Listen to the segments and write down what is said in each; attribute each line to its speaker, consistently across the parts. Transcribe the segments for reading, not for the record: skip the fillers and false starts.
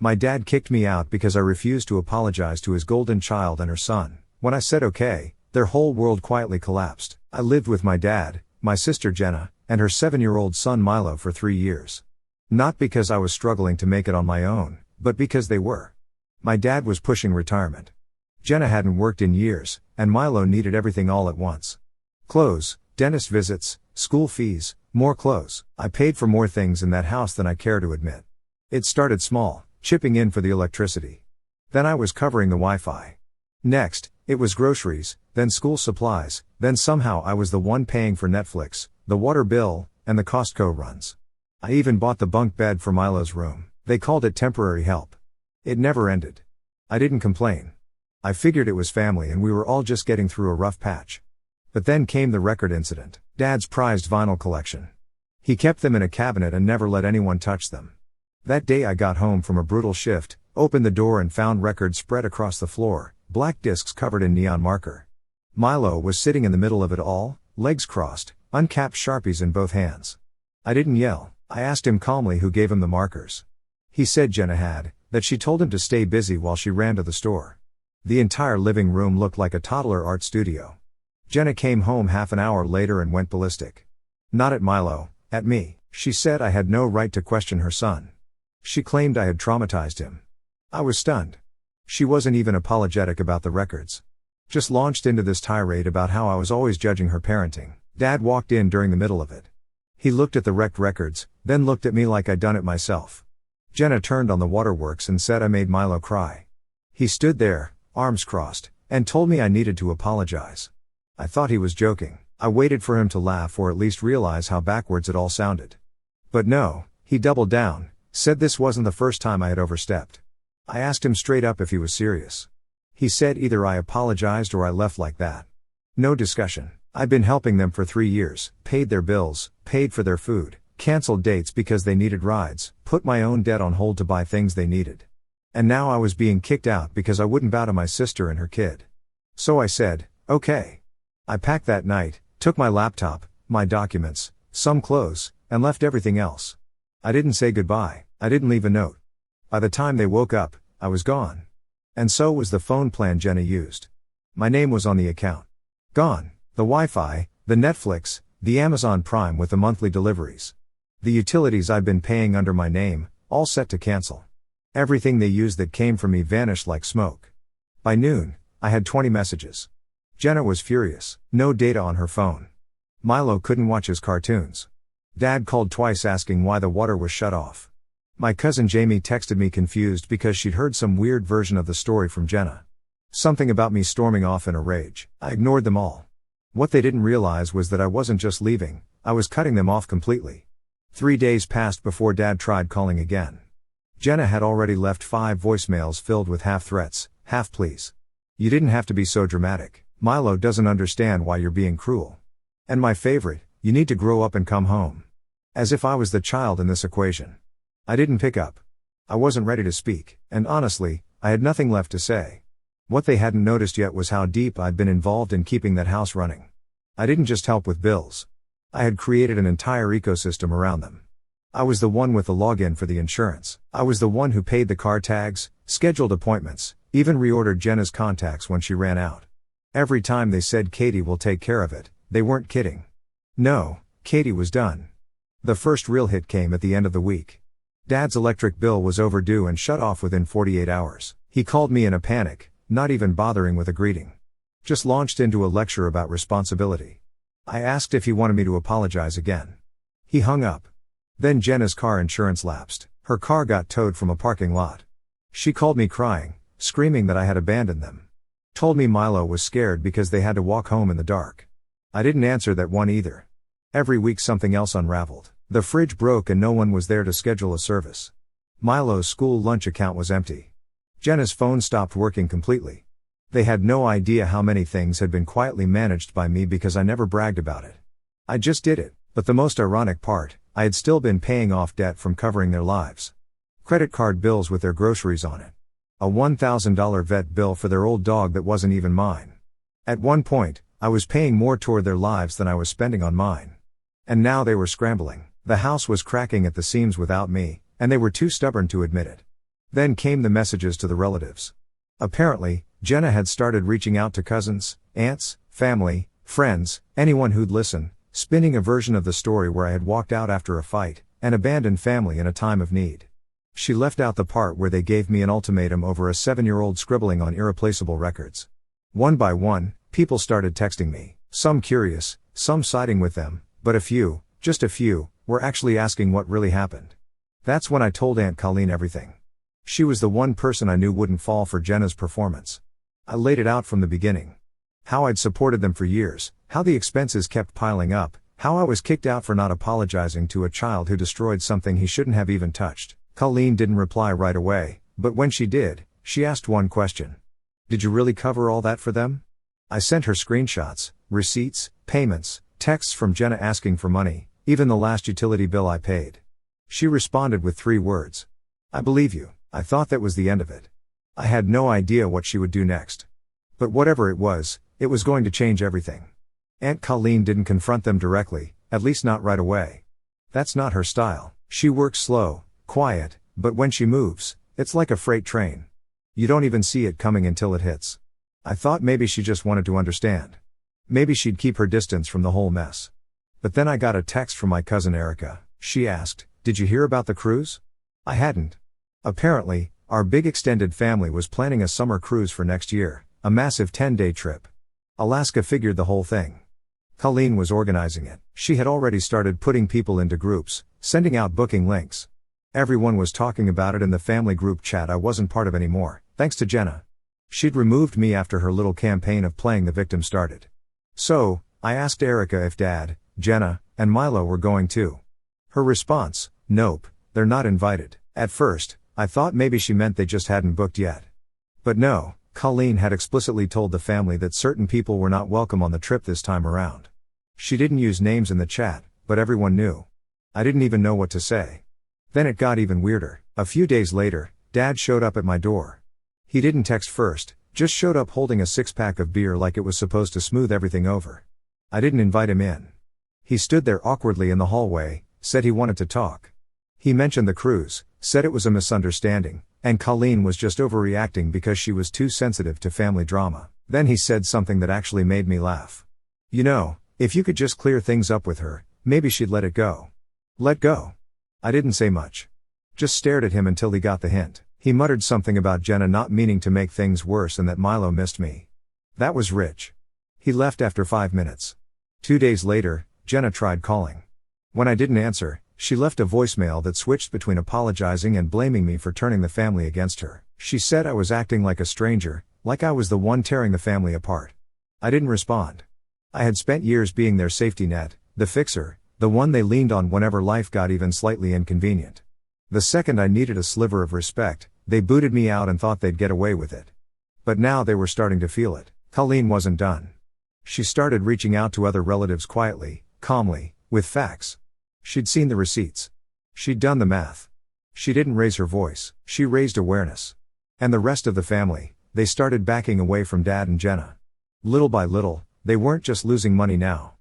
Speaker 1: My dad kicked me out because I refused to apologize to his golden child and her son. When I said okay, their whole world quietly collapsed. I lived with my dad, my sister Jenna, and her 7-year-old son Milo for 3 years. Not because I was struggling to make it on my own, but because they were. My dad was pushing retirement. Jenna hadn't worked in years, and Milo needed everything all at once. Clothes, dentist visits, school fees, more clothes. I paid for more things in that house than I care to admit. It started small, chipping in for the electricity. Then I was covering the Wi-Fi. Next, it was groceries, then school supplies, then somehow I was the one paying for Netflix, the water bill, and the Costco runs. I even bought the bunk bed for Milo's room. They called it temporary help. It never ended. I didn't complain. I figured it was family and we were all just getting through a rough patch. But then came the record incident. Dad's prized vinyl collection. He kept them in a cabinet and never let anyone touch them. That day I got home from a brutal shift, opened the door and found records spread across the floor, black discs covered in neon marker. Milo was sitting in the middle of it all, legs crossed, uncapped Sharpies in both hands. I didn't yell. I asked him calmly who gave him the markers. He said Jenna had, that she told him to stay busy while she ran to the store. The entire living room looked like a toddler art studio. Jenna came home half an hour later and went ballistic. Not at Milo, at me. She said I had no right to question her son. She claimed I had traumatized him. I was stunned. She wasn't even apologetic about the records. Just launched into this tirade about how I was always judging her parenting. Dad walked in during the middle of it. He looked at the wrecked records, then looked at me like I'd done it myself. Jenna turned on the waterworks and said I made Milo cry. He stood there, arms crossed, and told me I needed to apologize. I thought he was joking. I waited for him to laugh or at least realize how backwards it all sounded. But no, he doubled down, said this wasn't the first time I had overstepped. I asked him straight up if he was serious. He said either I apologized or I left like that. No discussion. I'd been helping them for 3 years, paid their bills, paid for their food, canceled dates because they needed rides, put my own debt on hold to buy things they needed. And now I was being kicked out because I wouldn't bow to my sister and her kid. So I said, okay. I packed that night, took my laptop, my documents, some clothes, and left everything else. I didn't say goodbye, I didn't leave a note. By the time they woke up, I was gone. And so was the phone plan Jenna used. My name was on the account. Gone. The Wi-Fi, the Netflix, the Amazon Prime with the monthly deliveries. The utilities I'd been paying under my name, all set to cancel. Everything they used that came from me vanished like smoke. By noon, I had 20 messages. Jenna was furious. No data on her phone. Milo couldn't watch his cartoons. Dad called twice asking why the water was shut off. My cousin Jamie texted me confused because she'd heard some weird version of the story from Jenna. Something about me storming off in a rage. I ignored them all. What they didn't realize was that I wasn't just leaving, I was cutting them off completely. 3 days passed before Dad tried calling again. Jenna had already left 5 voicemails filled with half threats, half pleas. You didn't have to be so dramatic. Milo doesn't understand why you're being cruel. And my favorite, you need to grow up and come home. As if I was the child in this equation. I didn't pick up. I wasn't ready to speak, and honestly, I had nothing left to say. What they hadn't noticed yet was how deep I'd been involved in keeping that house running. I didn't just help with bills. I had created an entire ecosystem around them. I was the one with the login for the insurance. I was the one who paid the car tags, scheduled appointments, even reordered Jenna's contacts when she ran out. Every time they said Katie will take care of it, they weren't kidding. No, Katie was done. The first real hit came at the end of the week. Dad's electric bill was overdue and shut off within 48 hours. He called me in a panic, not even bothering with a greeting. Just launched into a lecture about responsibility. I asked if he wanted me to apologize again. He hung up. Then Jenna's car insurance lapsed. Her car got towed from a parking lot. She called me crying, screaming that I had abandoned them. Told me Milo was scared because they had to walk home in the dark. I didn't answer that one either. Every week something else unraveled. The fridge broke and no one was there to schedule a service. Milo's school lunch account was empty. Jenna's phone stopped working completely. They had no idea how many things had been quietly managed by me because I never bragged about it. I just did it, but the most ironic part, I had still been paying off debt from covering their lives. Credit card bills with their groceries on it. A $1,000 vet bill for their old dog that wasn't even mine. At one point, I was paying more toward their lives than I was spending on mine. And now they were scrambling. The house was cracking at the seams without me, and they were too stubborn to admit it. Then came the messages to the relatives. Apparently, Jenna had started reaching out to cousins, aunts, family, friends, anyone who'd listen, spinning a version of the story where I had walked out after a fight, and abandoned family in a time of need. She left out the part where they gave me an ultimatum over a 7-year-old scribbling on irreplaceable records. One by one, people started texting me, some curious, some siding with them, but a few, just a few, were actually asking what really happened. That's when I told Aunt Colleen everything. She was the one person I knew wouldn't fall for Jenna's performance. I laid it out from the beginning. How I'd supported them for years, how the expenses kept piling up, how I was kicked out for not apologizing to a child who destroyed something he shouldn't have even touched. Colleen didn't reply right away, but when she did, she asked one question. Did you really cover all that for them? I sent her screenshots, receipts, payments, texts from Jenna asking for money, even the last utility bill I paid. She responded with 3 words. I believe you. I thought that was the end of it. I had no idea what she would do next. But whatever it was going to change everything. Aunt Colleen didn't confront them directly, at least not right away. That's not her style. She works slow, quiet, but when she moves, it's like a freight train. You don't even see it coming until it hits. I thought maybe she just wanted to understand. Maybe she'd keep her distance from the whole mess. But then I got a text from my cousin Erica. She asked, "Did you hear about the cruise?" I hadn't. Apparently, our big extended family was planning a summer cruise for next year, a massive 10-day trip. Alaska figured the whole thing. Colleen was organizing it. She had already started putting people into groups, sending out booking links. Everyone was talking about it in the family group chat I wasn't part of anymore, thanks to Jenna. She'd removed me after her little campaign of playing the victim started. So, I asked Erica if Dad, Jenna, and Milo were going too. Her response, nope, they're not invited. At first, I thought maybe she meant they just hadn't booked yet. But no, Colleen had explicitly told the family that certain people were not welcome on the trip this time around. She didn't use names in the chat, but everyone knew. I didn't even know what to say. Then it got even weirder. A few days later, Dad showed up at my door. He didn't text first, just showed up holding a 6-pack of beer like it was supposed to smooth everything over. I didn't invite him in. He stood there awkwardly in the hallway, said he wanted to talk. He mentioned the cruise, said it was a misunderstanding, and Colleen was just overreacting because she was too sensitive to family drama. Then he said something that actually made me laugh. You know, if you could just clear things up with her, maybe she'd let it go. Let go. I didn't say much. Just stared at him until he got the hint. He muttered something about Jenna not meaning to make things worse and that Milo missed me. That was rich. He left after 5 minutes. 2 days later, Jenna tried calling. When I didn't answer, she left a voicemail that switched between apologizing and blaming me for turning the family against her. She said I was acting like a stranger, like I was the one tearing the family apart. I didn't respond. I had spent years being their safety net, the fixer, the one they leaned on whenever life got even slightly inconvenient. The second I needed a sliver of respect, they booted me out and thought they'd get away with it. But now they were starting to feel it. Colleen wasn't done. She started reaching out to other relatives quietly, calmly, with facts. She'd seen the receipts. She'd done the math. She didn't raise her voice, she raised awareness. And the rest of the family, they started backing away from Dad and Jenna. Little by little, they weren't just losing money now.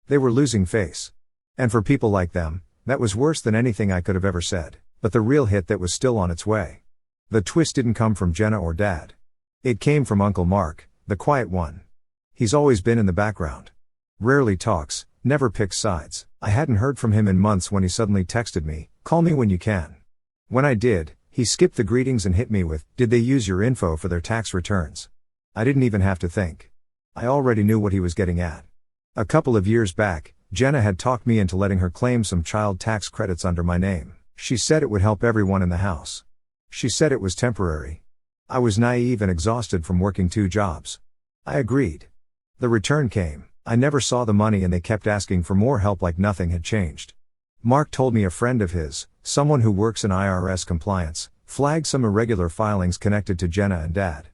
Speaker 1: They were losing face. And for people like them, that was worse than anything I could have ever said. But the real hit that was still on its way. The twist didn't come from Jenna or Dad. It came from Uncle Mark, the quiet one. He's always been in the background. Rarely talks, never picks sides. I hadn't heard from him in months when he suddenly texted me, "Call me when you can." When I did, he skipped the greetings and hit me with, "Did they use your info for their tax returns?" I didn't even have to think. I already knew what he was getting at. A couple of years back, Jenna had talked me into letting her claim some child tax credits under my name. She said it would help everyone in the house. She said it was temporary. I was naive and exhausted from working 2 jobs. I agreed. The return came. I never saw the money and they kept asking for more help like nothing had changed. Mark told me a friend of his, someone who works in IRS compliance, flagged some irregular filings connected to Jenna and Dad.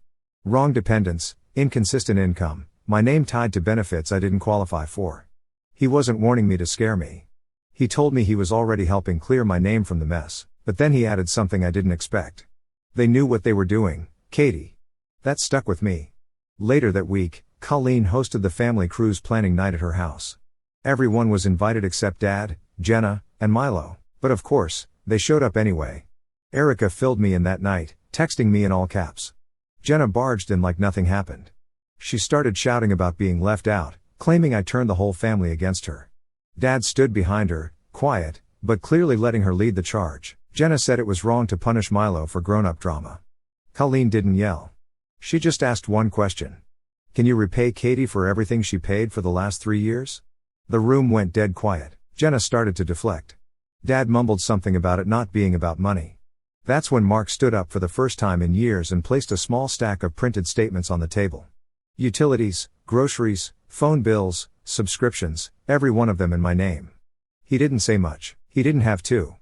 Speaker 1: Wrong dependents, inconsistent income, my name tied to benefits I didn't qualify for. He wasn't warning me to scare me. He told me he was already helping clear my name from the mess, but then he added something I didn't expect. They knew what they were doing, Katie. That stuck with me. Later that week, Colleen hosted the family cruise planning night at her house. Everyone was invited except Dad, Jenna, and Milo, but of course, they showed up anyway. Erica filled me in that night, texting me in all caps. Jenna barged in like nothing happened. She started shouting about being left out, claiming I turned the whole family against her. Dad stood behind her, quiet, but clearly letting her lead the charge. Jenna said it was wrong to punish Milo for grown-up drama. Colleen didn't yell. She just asked one question. Can you repay Katie for everything she paid for the last 3 years? The room went dead quiet. Jenna started to deflect. Dad mumbled something about it not being about money. That's when Mark stood up for the first time in years and placed a small stack of printed statements on the table. Utilities, groceries, phone bills, subscriptions, every one of them in my name. He didn't say much. He didn't have to.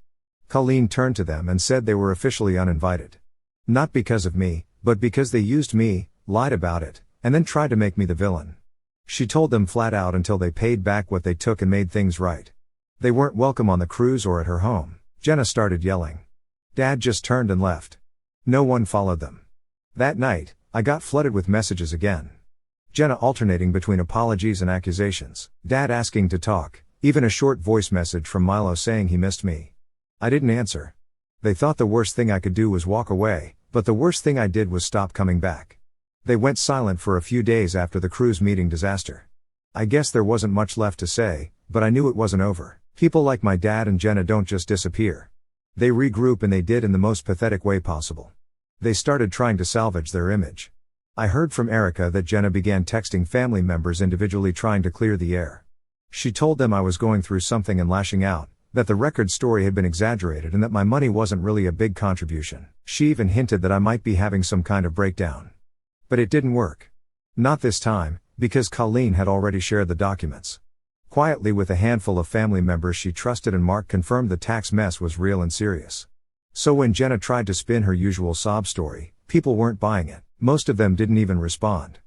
Speaker 1: Colleen turned to them and said they were officially uninvited. Not because of me, but because they used me, lied about it, and then tried to make me the villain. She told them flat out until they paid back what they took and made things right. They weren't welcome on the cruise or at her home. Jenna started yelling. Dad just turned and left. No one followed them. That night, I got flooded with messages again. Jenna alternating between apologies and accusations. Dad asking to talk, even a short voice message from Milo saying he missed me. I didn't answer. They thought the worst thing I could do was walk away, but the worst thing I did was stop coming back. They went silent for a few days after the cruise meeting disaster. I guess there wasn't much left to say, but I knew it wasn't over. People like my dad and Jenna don't just disappear. They regroup, and they did in the most pathetic way possible. They started trying to salvage their image. I heard from Erica that Jenna began texting family members individually trying to clear the air. She told them I was going through something and lashing out, that the record story had been exaggerated and that my money wasn't really a big contribution. She even hinted that I might be having some kind of breakdown. But it didn't work. Not this time, because Colleen had already shared the documents. Quietly with a handful of family members she trusted, and Mark confirmed the tax mess was real and serious. So when Jenna tried to spin her usual sob story, people weren't buying it. Most of them didn't even respond.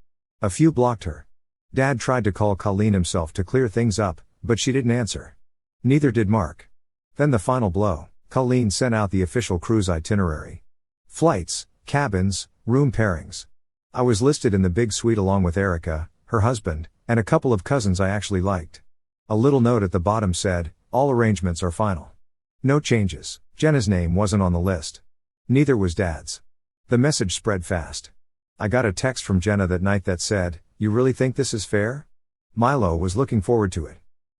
Speaker 1: A few blocked her. Dad tried to call Colleen himself to clear things up, but she didn't answer. Neither did Mark. Then the final blow. Colleen sent out the official cruise itinerary. Flights, cabins, room pairings. I was listed in the big suite along with Erica, her husband, and a couple of cousins I actually liked. A little note at the bottom said, all arrangements are final. No changes. Jenna's name wasn't on the list. Neither was Dad's. The message spread fast. I got a text from Jenna that night that said, "You really think this is fair? Milo was looking forward to it.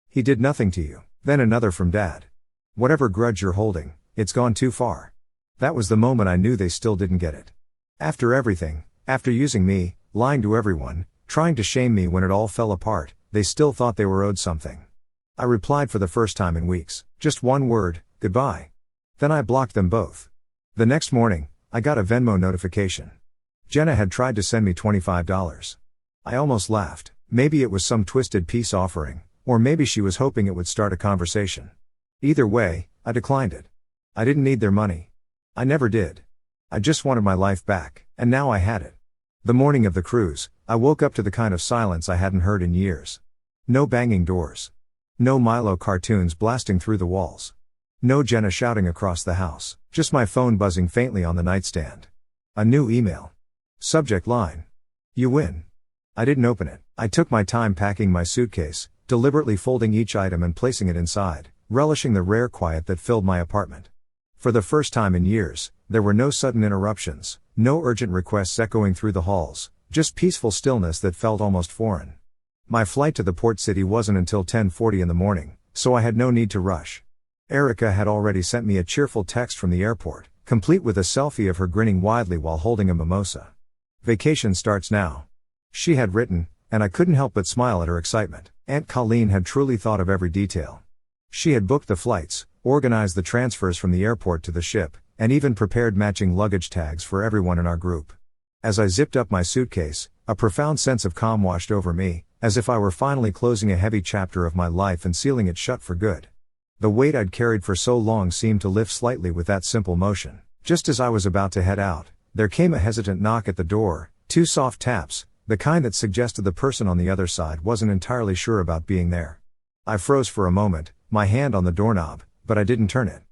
Speaker 1: He did nothing to you." Then another from Dad. "Whatever grudge you're holding, it's gone too far." That was the moment I knew they still didn't get it. After everything, after using me, lying to everyone, trying to shame me when it all fell apart, they still thought they were owed something. I replied for the first time in weeks. Just one word, goodbye. Then I blocked them both. The next morning, I got a Venmo notification. Jenna had tried to send me $25. I almost laughed. Maybe it was some twisted peace offering, or maybe she was hoping it would start a conversation. Either way, I declined it. I didn't need their money. I never did. I just wanted my life back, and now I had it. The morning of the cruise, I woke up to the kind of silence I hadn't heard in years. No banging doors. No Milo cartoons blasting through the walls. No Jenna shouting across the house. Just my phone buzzing faintly on the nightstand. A new email. Subject line. You win. I didn't open it. I took my time packing my suitcase, deliberately folding each item and placing it inside, relishing the rare quiet that filled my apartment. For the first time in years, there were no sudden interruptions, no urgent requests echoing through the halls, just peaceful stillness that felt almost foreign. My flight to the port city wasn't until 10:40 in the morning, so I had no need to rush. Erica had already sent me a cheerful text from the airport, complete with a selfie of her grinning widely while holding a mimosa. Vacation starts now. She had written, and I couldn't help but smile at her excitement. Aunt Colleen had truly thought of every detail. She had booked the flights, organized the transfers from the airport to the ship, and even prepared matching luggage tags for everyone in our group. As I zipped up my suitcase, a profound sense of calm washed over me, as if I were finally closing a heavy chapter of my life and sealing it shut for good. The weight I'd carried for so long seemed to lift slightly with that simple motion. Just as I was about to head out, there came a hesitant knock at the door, 2 soft taps, the kind that suggested the person on the other side wasn't entirely sure about being there. I froze for a moment, my hand on the doorknob, but I didn't turn it.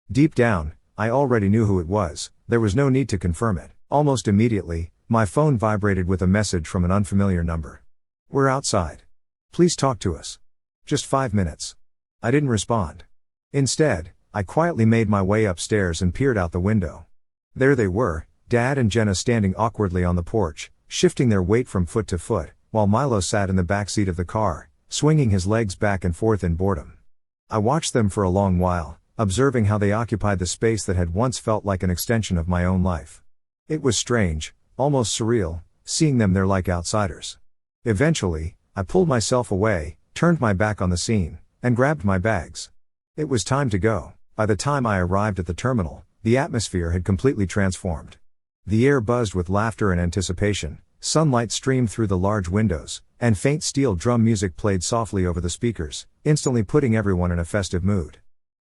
Speaker 1: Deep down, I already knew who it was. There was no need to confirm it. Almost immediately, my phone vibrated with a message from an unfamiliar number. "We're outside. Please talk to us. Just 5 minutes." I didn't respond. Instead, I quietly made my way upstairs and peered out the window. There they were, Dad and Jenna standing awkwardly on the porch, shifting their weight from foot to foot, while Milo sat in the back seat of the car, swinging his legs back and forth in boredom. I watched them for a long while, observing how they occupied the space that had once felt like an extension of my own life. It was strange, almost surreal, seeing them there like outsiders. Eventually, I pulled myself away, turned my back on the scene, and grabbed my bags. It was time to go. By the time I arrived at the terminal, the atmosphere had completely transformed. The air buzzed with laughter and anticipation, sunlight streamed through the large windows, and faint steel drum music played softly over the speakers, instantly putting everyone in a festive mood.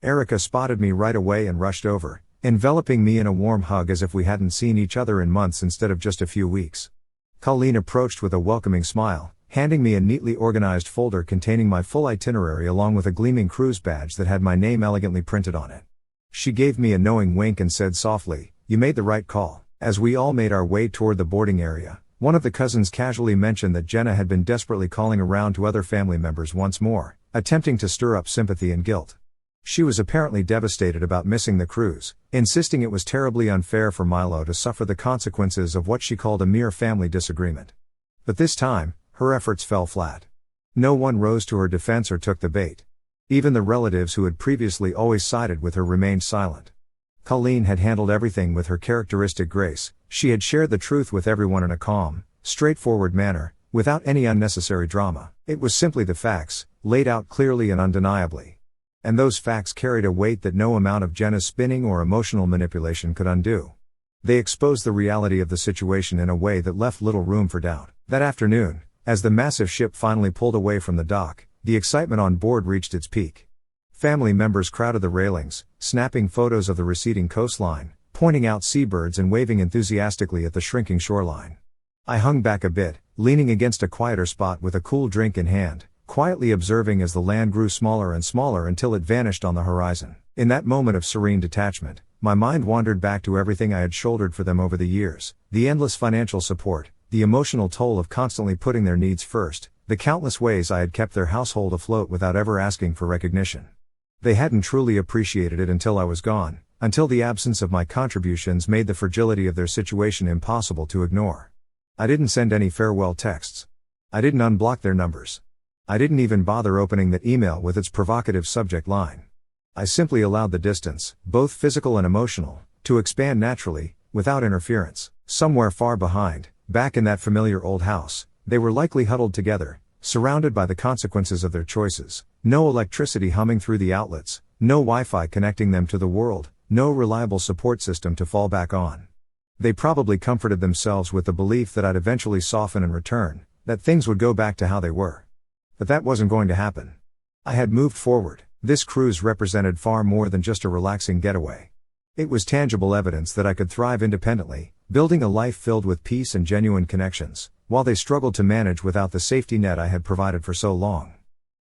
Speaker 1: Erica spotted me right away and rushed over, enveloping me in a warm hug as if we hadn't seen each other in months instead of just a few weeks. Colleen approached with a welcoming smile, handing me a neatly organized folder containing my full itinerary along with a gleaming cruise badge that had my name elegantly printed on it. She gave me a knowing wink and said softly, "You made the right call." As we all made our way toward the boarding area, one of the cousins casually mentioned that Jenna had been desperately calling around to other family members once more, attempting to stir up sympathy and guilt. She was apparently devastated about missing the cruise, insisting it was terribly unfair for Milo to suffer the consequences of what she called a mere family disagreement. But this time, her efforts fell flat. No one rose to her defense or took the bait. Even the relatives who had previously always sided with her remained silent. Colleen had handled everything with her characteristic grace. She had shared the truth with everyone in a calm, straightforward manner, without any unnecessary drama. It was simply the facts, laid out clearly and undeniably. And those facts carried a weight that no amount of Jenna's spinning or emotional manipulation could undo. They exposed the reality of the situation in a way that left little room for doubt. That afternoon, as the massive ship finally pulled away from the dock, the excitement on board reached its peak. Family members crowded the railings, snapping photos of the receding coastline, pointing out seabirds and waving enthusiastically at the shrinking shoreline. I hung back a bit, leaning against a quieter spot with a cool drink in hand, quietly observing as the land grew smaller and smaller until it vanished on the horizon. In that moment of serene detachment, my mind wandered back to everything I had shouldered for them over the years, the endless financial support, the emotional toll of constantly putting their needs first, the countless ways I had kept their household afloat without ever asking for recognition. They hadn't truly appreciated it until I was gone, until the absence of my contributions made the fragility of their situation impossible to ignore. I didn't send any farewell texts. I didn't unblock their numbers. I didn't even bother opening that email with its provocative subject line. I simply allowed the distance, both physical and emotional, to expand naturally, without interference. Somewhere far behind, back in that familiar old house, they were likely huddled together, surrounded by the consequences of their choices. No electricity humming through the outlets, no Wi-Fi connecting them to the world, no reliable support system to fall back on. They probably comforted themselves with the belief that I'd eventually soften and return, that things would go back to how they were. But that wasn't going to happen. I had moved forward. This cruise represented far more than just a relaxing getaway. It was tangible evidence that I could thrive independently, building a life filled with peace and genuine connections, while they struggled to manage without the safety net I had provided for so long.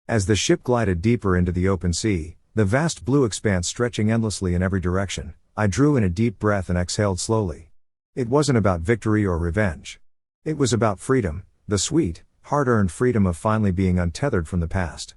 Speaker 1: As the ship glided deeper into the open sea, the vast blue expanse stretching endlessly in every direction, I drew in a deep breath and exhaled slowly. It wasn't about victory or revenge. It was about freedom, the sweet, hard-earned freedom of finally being untethered from the past.